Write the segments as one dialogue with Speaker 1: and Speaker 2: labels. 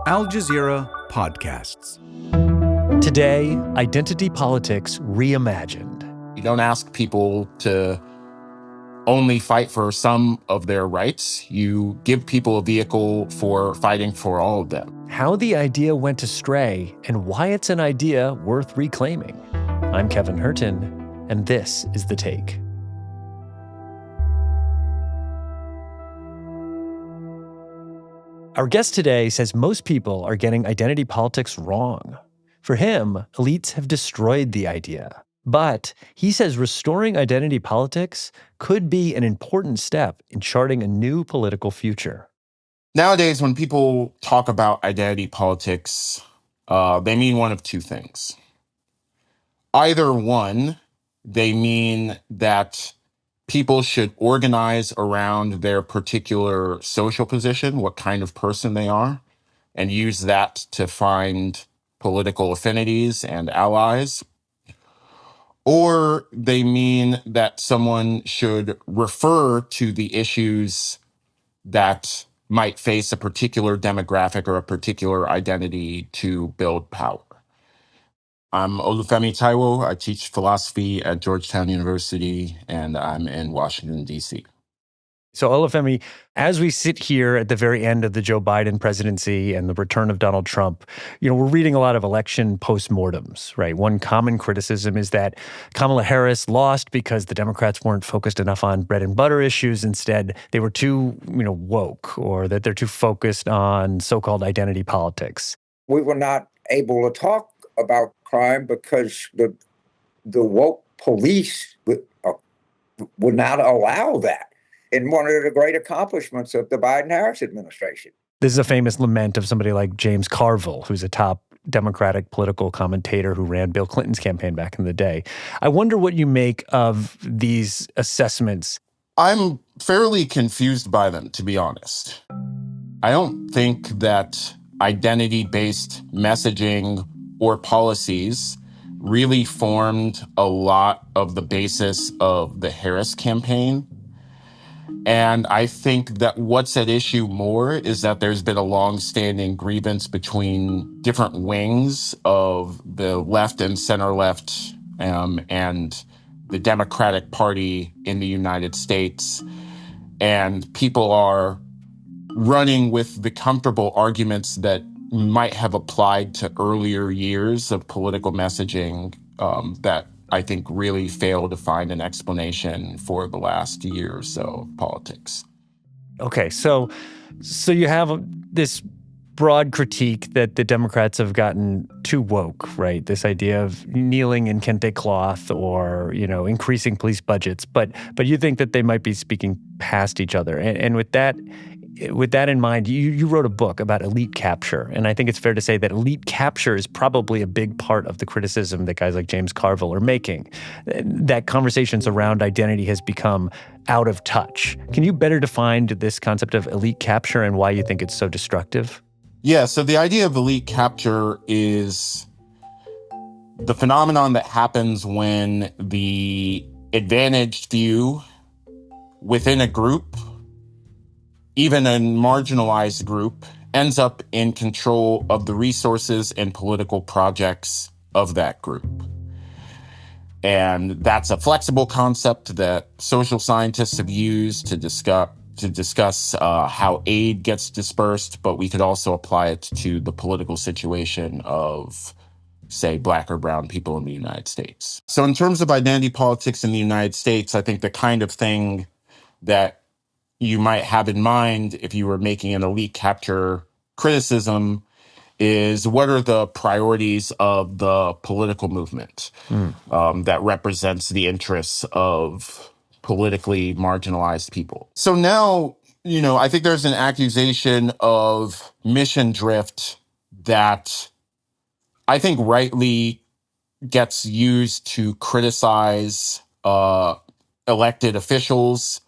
Speaker 1: Al Jazeera Podcasts.
Speaker 2: Today, identity politics reimagined.
Speaker 3: You don't ask people to only fight for some of their rights. You give people a vehicle for fighting for all of them.
Speaker 2: How the idea went astray and why it's an idea worth reclaiming. I'm Kevin Hirten, and this is The Take. Our guest today says most people are getting identity politics wrong. For him, elites have destroyed the idea. But he says restoring identity politics could be an important step in charting a new political future.
Speaker 3: Nowadays, when people talk about identity politics, they mean one of two things. Either one, they mean that people should organize around their particular social position, what kind of person they are, and use that to find political affinities and allies. Or they mean that someone should refer to the issues that might face a particular demographic or a particular identity to build power. I'm Olufemi Taiwo. I teach philosophy at Georgetown University, and I'm in Washington, D.C.
Speaker 2: So, Olufemi, as we sit here at the very end of the Joe Biden presidency and the return of Donald Trump, we're reading a lot of election postmortems, right? One common criticism is that Kamala Harris lost because the Democrats weren't focused enough on bread and butter issues. Instead, they were too, woke, or that they're too focused on so-called identity politics.
Speaker 4: We were not able to talk about crime because the woke police would not allow that. And one of the great accomplishments of the Biden-Harris administration.
Speaker 2: This is a famous lament of somebody like James Carville, who's a top Democratic political commentator who ran Bill Clinton's campaign back in the day. I wonder what you make of these assessments.
Speaker 3: I'm fairly confused by them, to be honest. I don't think that identity-based messaging or policies really formed a lot of the basis of the Harris campaign. And I think that what's at issue more is that there's been a long-standing grievance between different wings of the left and center-left and the Democratic Party in the United States. And people are running with the comfortable arguments that might have applied to earlier years of political messaging that I think really failed to find an explanation for the last year or so of politics.
Speaker 2: Okay, so you have this broad critique that the Democrats have gotten too woke, right? This idea of kneeling in kente cloth or, increasing police budgets. But you think that they might be speaking past each other. And with that in mind, you wrote a book about elite capture. And I think it's fair to say that elite capture is probably a big part of the criticism that guys like James Carville are making. That conversations around identity has become out of touch. Can you better define this concept of elite capture and why you think it's so destructive?
Speaker 3: Yeah, so the idea of elite capture is the phenomenon that happens when the advantaged few within a group, even a marginalized group, ends up in control of the resources and political projects of that group. And that's a flexible concept that social scientists have used to discuss how aid gets dispersed, but we could also apply it to the political situation of, say, Black or brown people in the United States. So in terms of identity politics in the United States, I think the kind of thing that you might have in mind if you were making an elite capture criticism is what are the priorities of the political movement that represents the interests of politically marginalized people. So now, I think there's an accusation of mission drift that I think rightly gets used to criticize elected officials.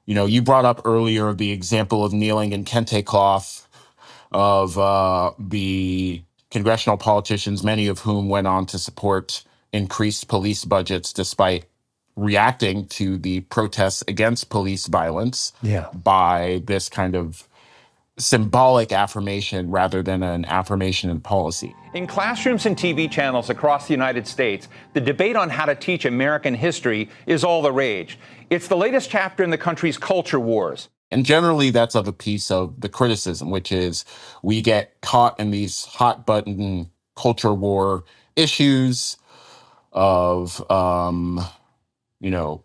Speaker 3: You brought up earlier the example of kneeling in kente cloth of the congressional politicians, many of whom went on to support increased police budgets despite reacting to the protests against police violence by this kind of symbolic affirmation rather than an affirmation in policy.
Speaker 5: In classrooms and TV channels across the United States, the debate on how to teach American history is all the rage. It's the latest chapter in the country's culture wars.
Speaker 3: And generally, that's of a piece of the criticism, which is we get caught in these hot button culture war issues of,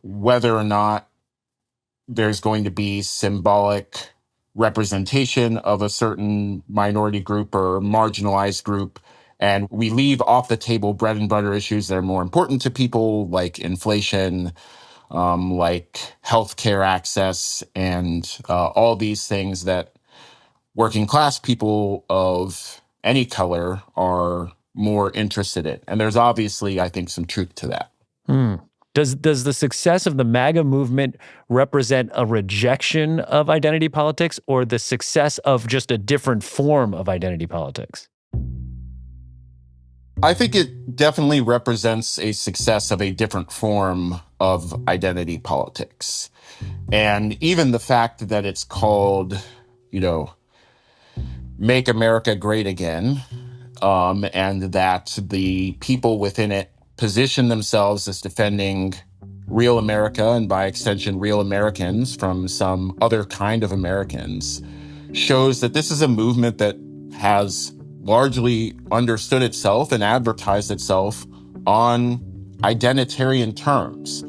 Speaker 3: whether or not there's going to be symbolic representation of a certain minority group or marginalized group. And we leave off the table bread and butter issues that are more important to people, like inflation, like healthcare access, and all these things that working class people of any color are more interested in. And there's obviously, I think, some truth to that.
Speaker 2: Does the success of the MAGA movement represent a rejection of identity politics or the success of just a different form of identity politics?
Speaker 3: I think it definitely represents a success of a different form of identity politics. And even the fact that it's called, Make America Great Again, and that the people within it position themselves as defending real America and by extension, real Americans from some other kind of Americans, shows that this is a movement that has largely understood itself and advertised itself on identitarian terms.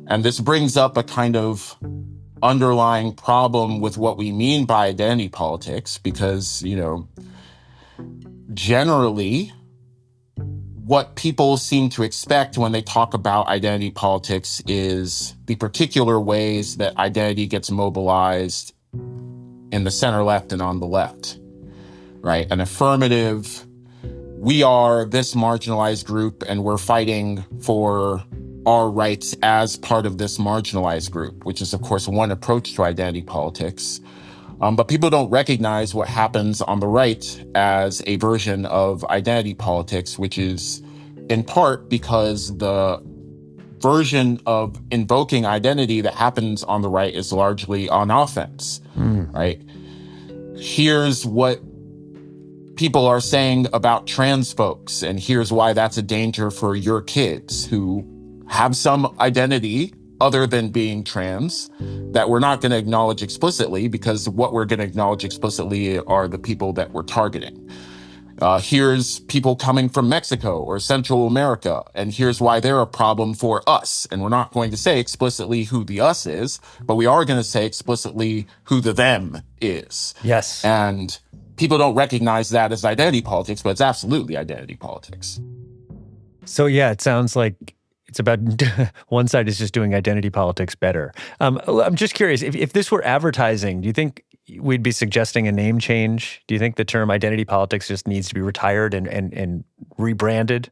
Speaker 3: And this brings up a kind of underlying problem with what we mean by identity politics, because, generally, what people seem to expect when they talk about identity politics is the particular ways that identity gets mobilized in the center left and on the left, right? An affirmative, we are this marginalized group and we're fighting for our rights as part of this marginalized group, which is, of course, one approach to identity politics. But people don't recognize what happens on the right as a version of identity politics, which is in part because the version of invoking identity that happens on the right is largely on offense, right? Here's what people are saying about trans folks, and here's why that's a danger for your kids who have some identity other than being trans that we're not going to acknowledge explicitly, because what we're going to acknowledge explicitly are the people that we're targeting. Here's people coming from Mexico or Central America, and here's why they're a problem for us. And we're not going to say explicitly who the us is, but we are going to say explicitly who the them is.
Speaker 2: Yes.
Speaker 3: And people don't recognize that as identity politics, but it's absolutely identity politics.
Speaker 2: So yeah, it sounds like it's about one side is just doing identity politics better. I'm just curious, if this were advertising, do you think we'd be suggesting a name change? Do you think the term identity politics just needs to be retired and rebranded?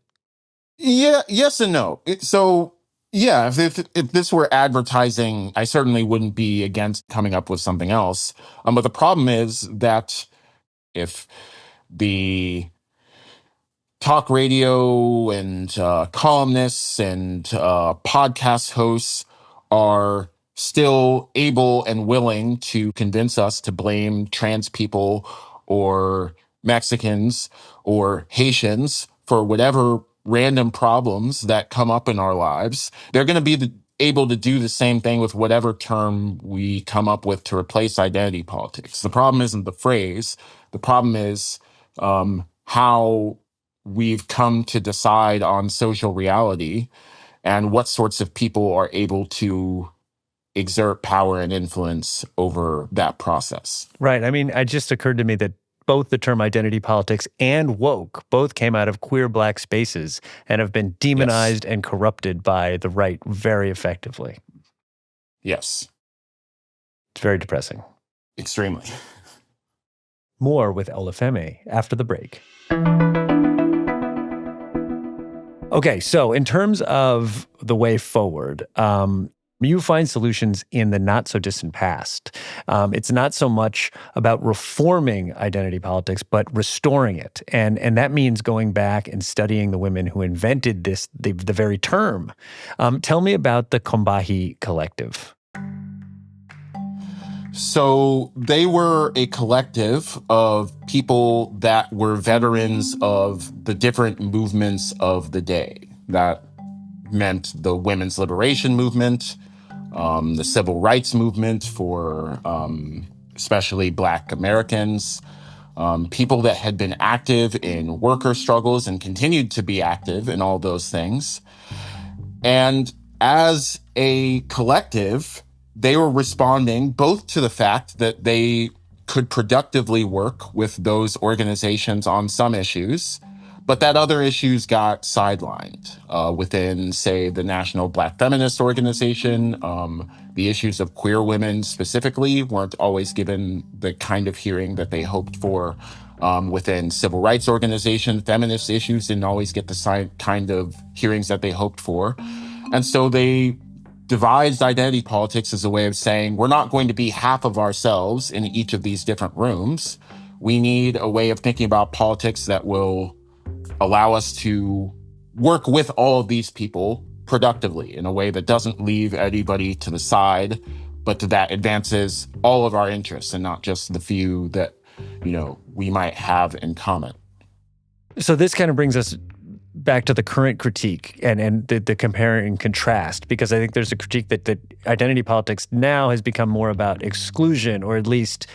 Speaker 3: Yeah, yes and no. If this were advertising, I certainly wouldn't be against coming up with something else. But the problem is that if the talk radio and columnists and podcast hosts are still able and willing to convince us to blame trans people or Mexicans or Haitians for whatever random problems that come up in our lives, they're going to be able to do the same thing with whatever term we come up with to replace identity politics. The problem isn't the phrase. The problem is how we've come to decide on social reality and what sorts of people are able to exert power and influence over that process.
Speaker 2: Right. I mean, it just occurred to me that both the term identity politics and woke both came out of queer Black spaces and have been demonized and corrupted by the right very effectively.
Speaker 3: Yes.
Speaker 2: It's very depressing.
Speaker 3: Extremely.
Speaker 2: More with Olufemi after the break. Okay, so in terms of the way forward, you find solutions in the not-so-distant past. It's not so much about reforming identity politics, but restoring it. And that means going back and studying the women who invented this, the very term. Tell me about the Combahee Collective.
Speaker 3: So they were a collective of people that were veterans of the different movements of the day. That meant the women's liberation movement, the civil rights movement for especially Black Americans, people that had been active in worker struggles and continued to be active in all those things. And as a collective, they were responding both to the fact that they could productively work with those organizations on some issues, but that other issues got sidelined within, say, the National Black Feminist Organization. The issues of queer women specifically weren't always given the kind of hearing that they hoped for. Within civil rights organizations, feminist issues didn't always get the kind of hearings that they hoped for. And so they devised identity politics as a way of saying, we're not going to be half of ourselves in each of these different rooms. We need a way of thinking about politics that will allow us to work with all of these people productively in a way that doesn't leave anybody to the side, but that advances all of our interests and not just the few that, we might have in common.
Speaker 2: So this kind of brings us back to the current critique and the compare and contrast, because I think there's a critique that identity politics now has become more about exclusion, or at least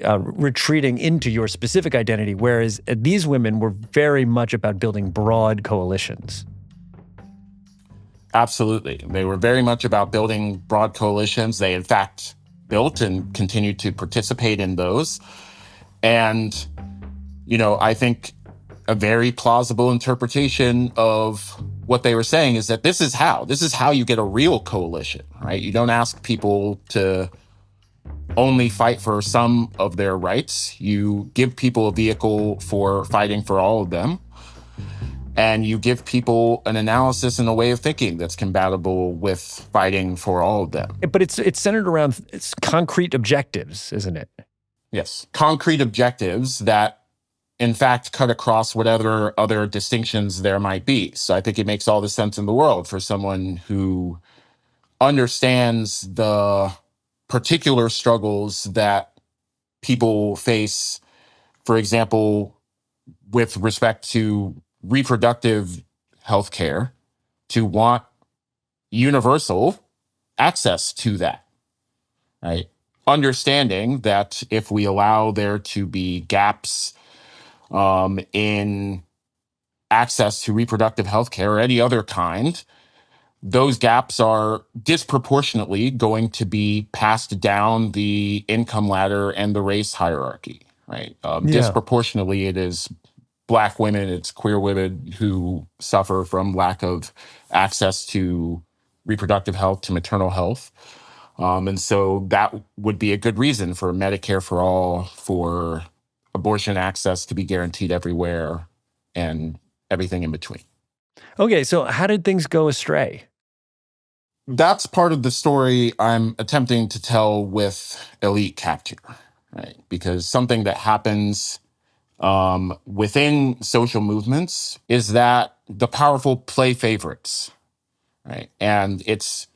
Speaker 2: retreating into your specific identity, whereas these women were very much about building broad coalitions.
Speaker 3: Absolutely. They were very much about building broad coalitions. They, in fact, built and continued to participate in those. And, I think a very plausible interpretation of what they were saying is that this is how you get a real coalition, right? You don't ask people to only fight for some of their rights. You give people a vehicle for fighting for all of them. And you give people an analysis and a way of thinking that's compatible with fighting for all of them.
Speaker 2: But it's centered around concrete objectives, isn't it?
Speaker 3: Yes. Concrete objectives that, in fact, cut across whatever other distinctions there might be. So I think it makes all the sense in the world for someone who understands the particular struggles that people face, for example, with respect to reproductive health care, to want universal access to that, right? Understanding that if we allow there to be gaps in access to reproductive health care or any other kind, those gaps are disproportionately going to be passed down the income ladder and the race hierarchy, right? Disproportionately, it is Black women, it's queer women who suffer from lack of access to reproductive health, to maternal health. And so that would be a good reason for Medicare for all, for abortion access to be guaranteed everywhere, and everything in between.
Speaker 2: Okay, so how did things go astray?
Speaker 3: That's part of the story I'm attempting to tell with elite capture, right? Because something that happens within social movements is that the powerful play favorites, right? And it's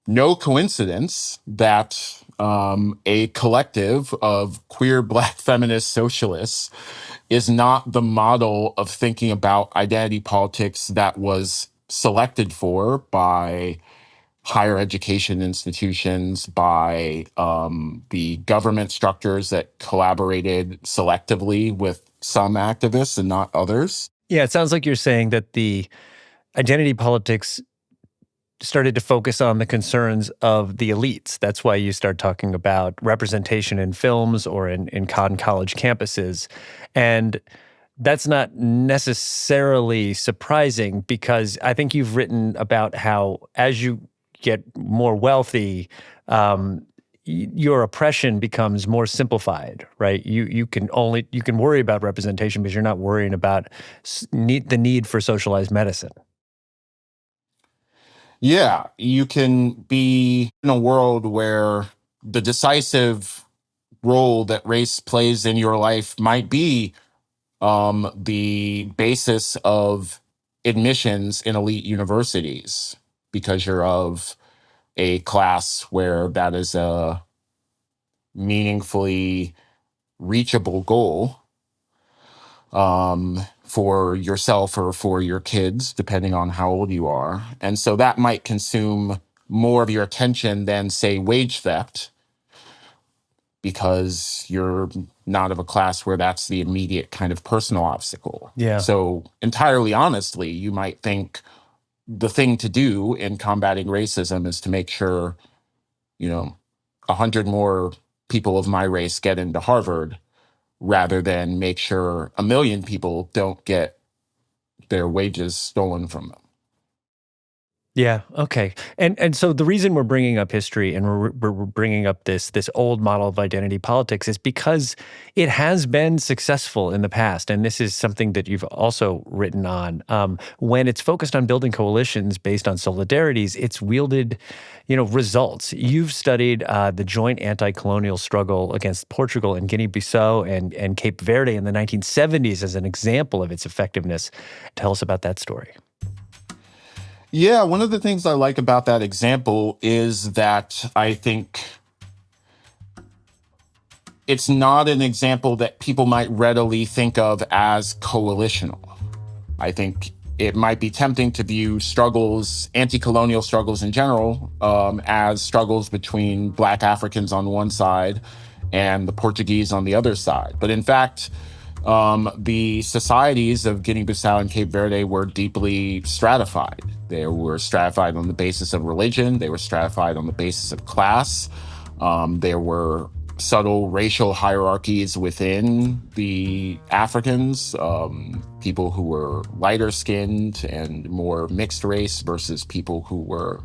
Speaker 3: no coincidence that a collective of queer Black feminist socialists is not the model of thinking about identity politics that was selected for by higher education institutions, by the government structures that collaborated selectively with some activists and not others.
Speaker 2: Yeah, it sounds like you're saying that the identity politics started to focus on the concerns of the elites. That's why you start talking about representation in films or in college campuses. And that's not necessarily surprising, because I think you've written about how as you get more wealthy, your oppression becomes more simplified, right? You can worry about representation because you're not worrying about the need for socialized medicine.
Speaker 3: Yeah, you can be in a world where the decisive role that race plays in your life might be the basis of admissions in elite universities, because you're of a class where that is a meaningfully reachable goal for yourself or for your kids, depending on how old you are. And so that might consume more of your attention than, say, wage theft, because you're not of a class where that's the immediate kind of personal obstacle.
Speaker 2: Yeah.
Speaker 3: So entirely honestly, you might think the thing to do in combating racism is to make sure, 100 more people of my race get into Harvard, rather than make sure 1 million people don't get their wages stolen from them.
Speaker 2: Yeah. Okay. And so the reason we're bringing up history and we're bringing up this old model of identity politics is because it has been successful in the past, and this is something that you've also written on. When it's focused on building coalitions based on solidarities, it's wielded, results. You've studied the joint anti-colonial struggle against Portugal and Guinea-Bissau and Cape Verde in the 1970s as an example of its effectiveness. Tell us about that story.
Speaker 3: Yeah, one of the things I like about that example is that I think it's not an example that people might readily think of as coalitional. I think it might be tempting to view struggles, anti-colonial struggles in general, as struggles between Black Africans on one side and the Portuguese on the other side. But in fact, the societies of Guinea-Bissau and Cape Verde were deeply stratified. They were stratified on the basis of religion. They were stratified on the basis of class. There were subtle racial hierarchies within the Africans, people who were lighter skinned and more mixed race versus people who were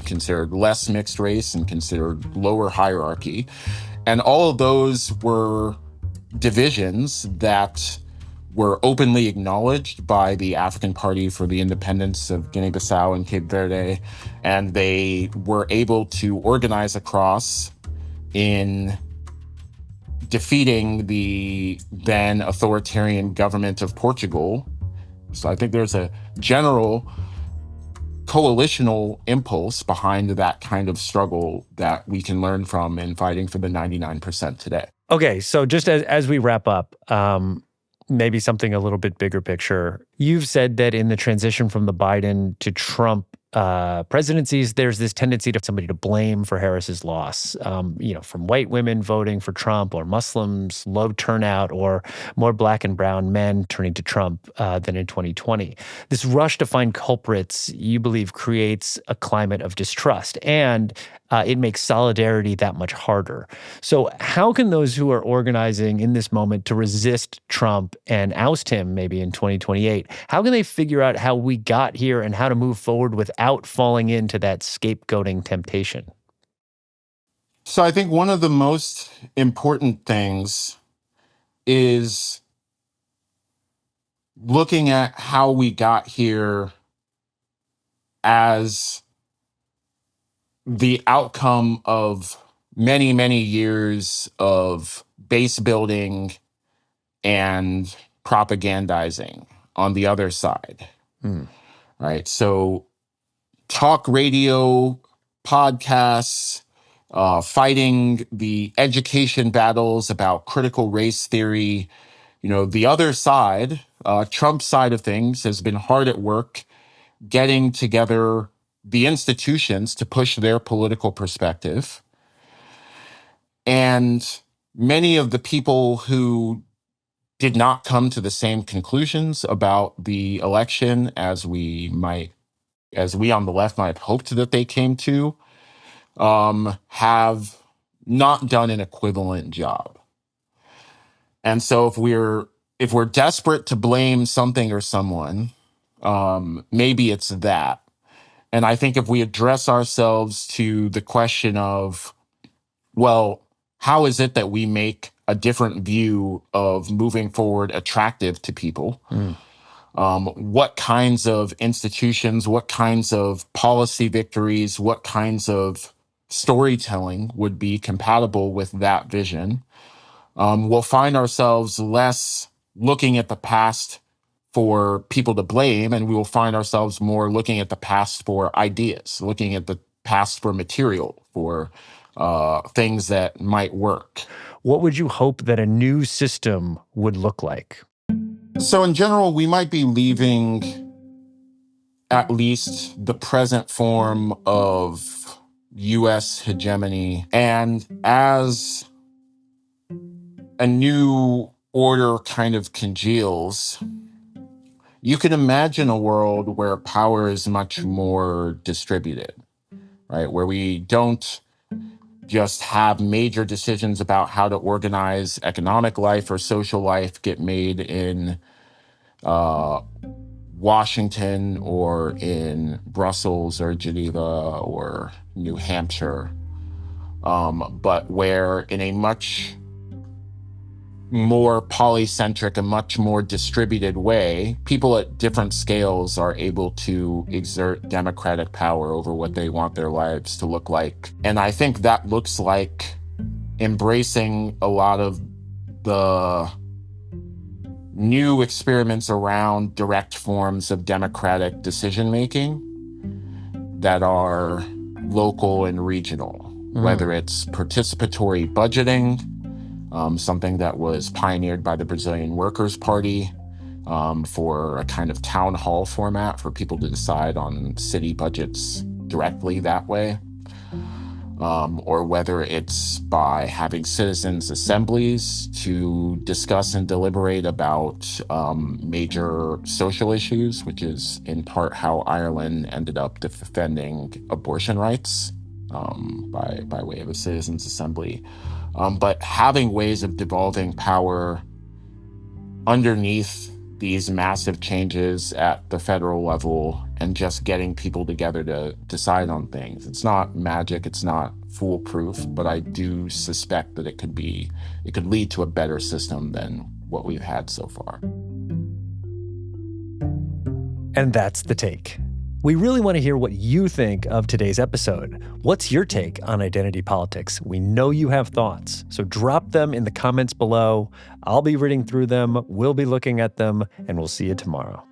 Speaker 3: considered less mixed race and considered lower hierarchy. And all of those were divisions that were openly acknowledged by the African Party for the Independence of Guinea-Bissau and Cape Verde, and they were able to organize across in defeating the then authoritarian government of Portugal. So I think there's a general coalitional impulse behind that kind of struggle that we can learn from in fighting for the 99% today.
Speaker 2: Okay, so just as we wrap up, maybe something a little bit bigger picture. You've said that in the transition from the Biden to Trump presidencies, there's this tendency to somebody to blame for Harris's loss, from white women voting for Trump or Muslims, low turnout, or more Black and brown men turning to Trump than in 2020. This rush to find culprits, you believe, creates a climate of distrust, and it makes solidarity that much harder. So how can those who are organizing in this moment to resist Trump and oust him maybe in 2028, how can they figure out how we got here and how to move forward without falling into that scapegoating temptation?
Speaker 3: So I think one of the most important things is looking at how we got here as the outcome of many, many years of base building and propagandizing on the other side. Right? So talk radio, podcasts, fighting the education battles about critical race theory. The other side, Trump's side of things, has been hard at work getting together the institutions to push their political perspective. And many of the people who did not come to the same conclusions about the election as we on the left might have hoped that they came to, have not done an equivalent job. And so if we're desperate to blame something or someone, maybe it's that. And I think if we address ourselves to the question of, well, how is it that we make a different view of moving forward attractive to people? What kinds of institutions, what kinds of policy victories, what kinds of storytelling would be compatible with that vision? We'll find ourselves less looking at the past for people to blame, and we will find ourselves more looking at the past for ideas, looking at the past for material, for things that might work.
Speaker 2: What would you hope that a new system would look like?
Speaker 3: So in general, we might be leaving at least the present form of U.S. hegemony. And as a new order kind of congeals, you can imagine a world where power is much more distributed, right? Where we don't just have major decisions about how to organize economic life or social life get made in Washington or in Brussels or Geneva or New Hampshire, but where in a much more polycentric, a much more distributed way, people at different scales are able to exert democratic power over what they want their lives to look like. And I think that looks like embracing a lot of the new experiments around direct forms of democratic decision-making that are local and regional, whether it's participatory budgeting, something that was pioneered by the Brazilian Workers' Party for a kind of town hall format for people to decide on city budgets directly that way, or whether it's by having citizens' assemblies to discuss and deliberate about major social issues, which is in part how Ireland ended up defending abortion rights by way of a citizens' assembly. But having ways of devolving power underneath these massive changes at the federal level and just getting people together to decide on things. It's not magic, it's not foolproof, but I do suspect that it could lead to a better system than what we've had so far.
Speaker 2: And that's The Take. We really want to hear what you think of today's episode. What's your take on identity politics? We know you have thoughts, so drop them in the comments below. I'll be reading through them, we'll be looking at them, and we'll see you tomorrow.